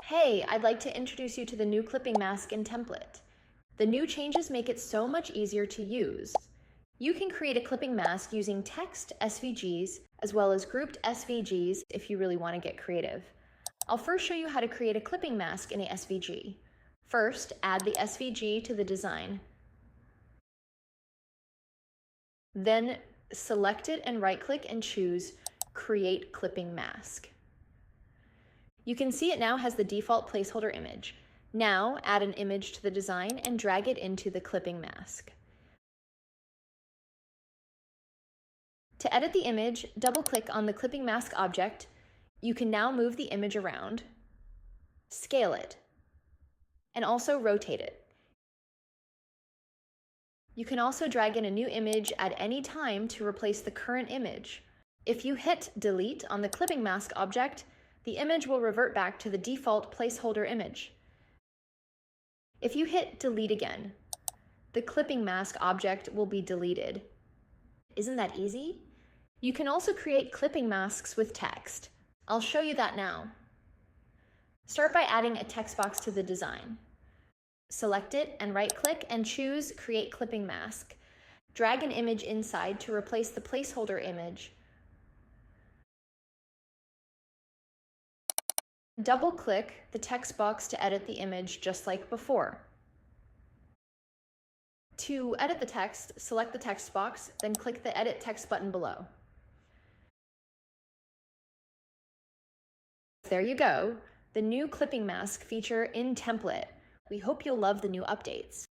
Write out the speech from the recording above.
Hey, I'd like to introduce you to the new clipping mask in Templett. The new changes make it so much easier to use. You can create a clipping mask using text SVGs as well as grouped SVGs if you really want to get creative. I'll first show you how to create a clipping mask in a SVG. First, add the SVG to the design. Then select it and right-click and choose Create Clipping Mask. You can see it now has the default placeholder image. Now add an image to the design and drag it into the clipping mask. To edit the image, double-click on the clipping mask object. You can now move the image around, scale it, and also rotate it. You can also drag in a new image at any time to replace the current image. If you hit delete on the clipping mask object, the image will revert back to the default placeholder image. If you hit delete again, the clipping mask object will be deleted. Isn't that easy? You can also create clipping masks with text. I'll show you that now. Start by adding a text box to the design. Select it and right-click and choose Create Clipping Mask. Drag an image inside to replace the placeholder image. Double-click the text box to edit the image just like before. To edit the text, select the text box, then click the Edit Text button below. There you go, the new clipping mask feature in Templett. We hope you'll love the new updates.